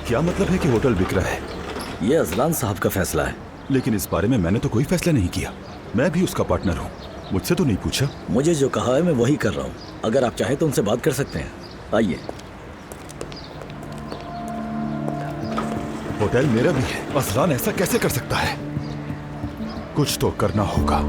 क्या मतलब है कि होटल बिक रहा है? ये अजलान साहब का फैसला है। लेकिन इस बारे में मैंने तो कोई फैसला नहीं किया। मैं भी उसका पार्टनर हूँ, मुझसे तो नहीं पूछा। मुझे जो कहा है मैं वही कर रहा हूँ। अगर आप चाहें तो उनसे बात कर सकते हैं। आइए। होटल मेरा भी है। अजलान ऐसा कैसे कर सकता है? कुछ तो करना होगा।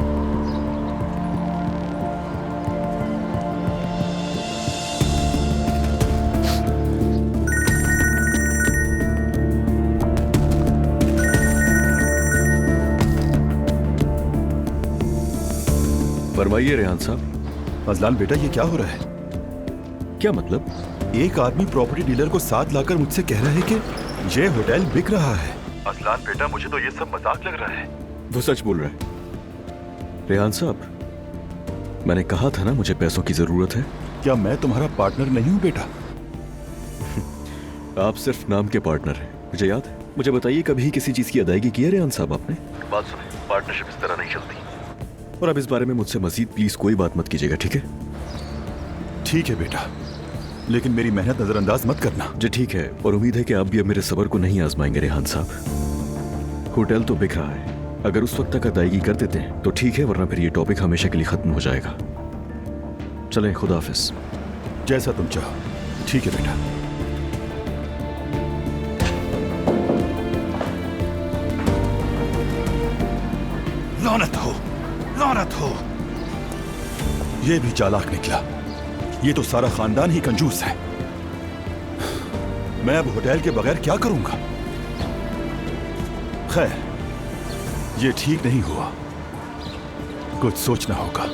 फरमाइए रेहान साहब। अजलान बेटा, ये क्या हो रहा है? क्या मतलब? एक आदमी प्रॉपर्टी डीलर को साथ लाकर मुझसे कह रहा है कि ये होटल बिक रहा है। अजलान बेटा, मुझे तो ये सब मजाक लग रहा है। वो सच बोल रहे हैं। रेहान साहब, मैंने कहा था ना मुझे पैसों की जरूरत है। क्या मैं तुम्हारा पार्टनर नहीं हूँ बेटा? आप सिर्फ नाम के पार्टनर हैं, मुझे याद है। मुझे बताइए, कभी किसी चीज की अदायगी की है रेहान साहब आपने? बात सुनिए, पार्टनरशिप इस तरह नहीं चलती। और अब इस बारे में मुझसे मजीद प्लीज कोई बात मत कीजिएगा, ठीक है? ठीक है बेटा, लेकिन मेरी मेहनत नजरअंदाज मत करना। जी ठीक है, और उम्मीद है कि आप भी अब मेरे सब्र को नहीं आजमाएंगे रेहान साहब। होटल तो बिक रहा है, अगर उस वक्त तक अदायगी कर देते हैं तो ठीक है, वरना फिर ये टॉपिक हमेशा के लिए खत्म हो जाएगा। चलें, खुदा हाफिज। जैसा तुम चाहो। ठीक है बेटा। लानत हो, लानत हो। ये भी चालाक निकला। ये तो सारा खानदान ही कंजूस है। मैं अब होटल के बगैर क्या करूंगा? खैर, ये ठीक नहीं हुआ। कुछ सोचना होगा।